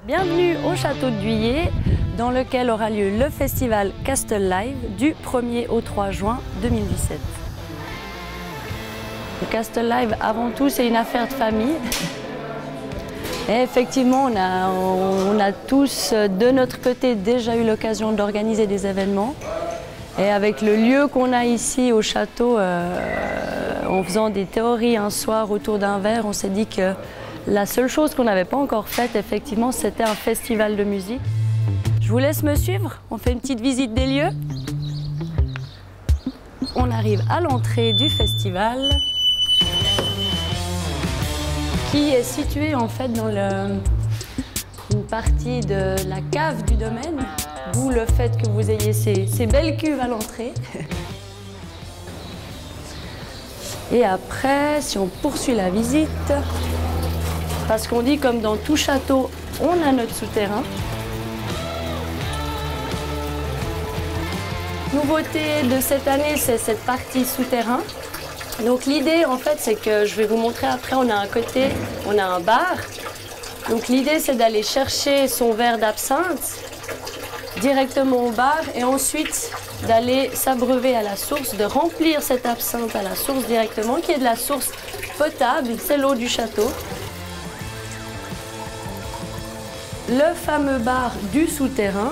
Bienvenue au château de Dhuillé, dans lequel aura lieu le festival Castle Live du 1er au 3 juin 2017. Le Castle Live, avant tout, c'est une affaire de famille. Et effectivement, on a tous, de notre côté, déjà eu l'occasion d'organiser des événements. Et avec le lieu qu'on a ici au château, en faisant des théories un soir autour d'un verre, on s'est dit que la seule chose qu'on n'avait pas encore faite, effectivement, c'était un festival de musique. Je vous laisse me suivre, on fait une petite visite des lieux. On arrive à l'entrée du festival, qui est situé en fait dans une partie de la cave du domaine, d'où le fait que vous ayez ces belles cuves à l'entrée. Et après, si on poursuit la visite, parce qu'on dit comme dans tout château, on a notre souterrain. Nouveauté de cette année, c'est cette partie souterrain. Donc l'idée, en fait, c'est que je vais vous montrer après, on a un côté, on a un bar. Donc l'idée, c'est d'aller chercher son verre d'absinthe directement au bar et ensuite d'aller s'abreuver à la source, de remplir cette absinthe à la source directement, qui est de la source potable, c'est l'eau du château. Le fameux bar du souterrain,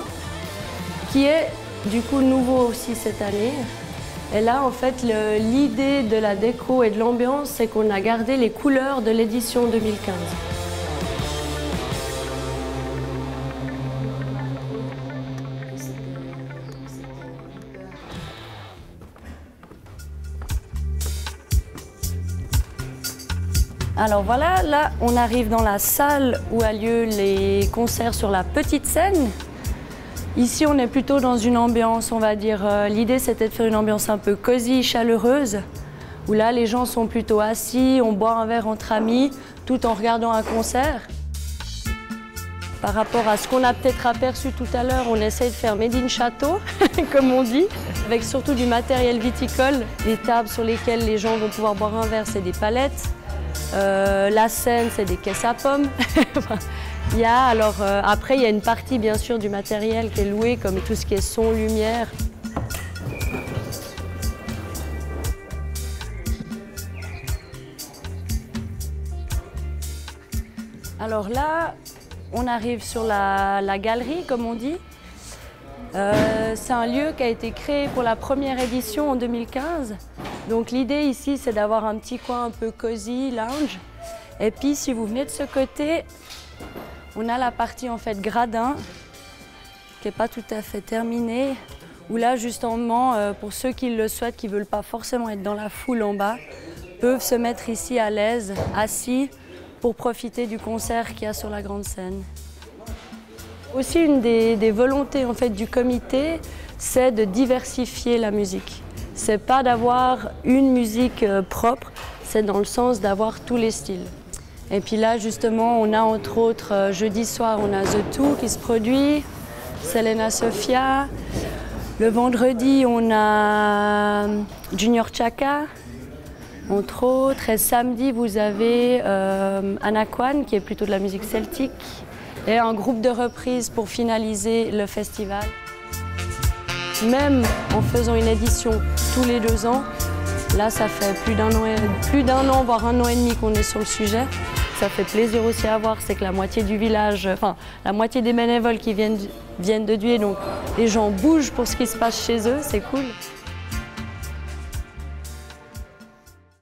qui est du coup nouveau aussi cette année. Et là, en fait, l'idée de la déco et de l'ambiance, c'est qu'on a gardé les couleurs de l'édition 2015. Alors voilà, là on arrive dans la salle où a lieu les concerts sur la petite scène. Ici on est plutôt dans une ambiance, on va dire, l'idée c'était de faire une ambiance un peu cosy, chaleureuse, où là les gens sont plutôt assis, on boit un verre entre amis, tout en regardant un concert. Par rapport à ce qu'on a peut-être aperçu tout à l'heure, on essaye de faire Made in Château, comme on dit, avec surtout du matériel viticole. Les tables sur lesquelles les gens vont pouvoir boire un verre, c'est des palettes. La scène, c'est des caisses à pommes. Après, il y a une partie, bien sûr, du matériel qui est loué, comme tout ce qui est son, lumière. Alors là, on arrive sur la galerie, comme on dit. C'est un lieu qui a été créé pour la première édition en 2015. Donc l'idée ici, c'est d'avoir un petit coin un peu cosy, lounge. Et puis si vous venez de ce côté, on a la partie en fait gradin, qui n'est pas tout à fait terminée, où là justement, pour ceux qui le souhaitent, qui ne veulent pas forcément être dans la foule en bas, peuvent se mettre ici à l'aise, assis, pour profiter du concert qu'il y a sur la grande scène. Aussi, une des volontés en fait, du comité, c'est de diversifier la musique. C'est pas d'avoir une musique propre, c'est dans le sens d'avoir tous les styles. Et puis là, justement, on a entre autres, jeudi soir, on a The Two qui se produit, Selena Sofia. Le vendredi, on a Junior Chaka, entre autres. Et samedi, vous avez Anaquan, qui est plutôt de la musique celtique. Et un groupe de reprises pour finaliser le festival. Même en faisant une édition tous les 2 ans, là ça fait plus d'un an, voire 1 an et demi qu'on est sur le sujet. Ça fait plaisir aussi à voir, c'est que la moitié du village, enfin la moitié des bénévoles qui viennent de Dhuillé, donc les gens bougent pour ce qui se passe chez eux, c'est cool.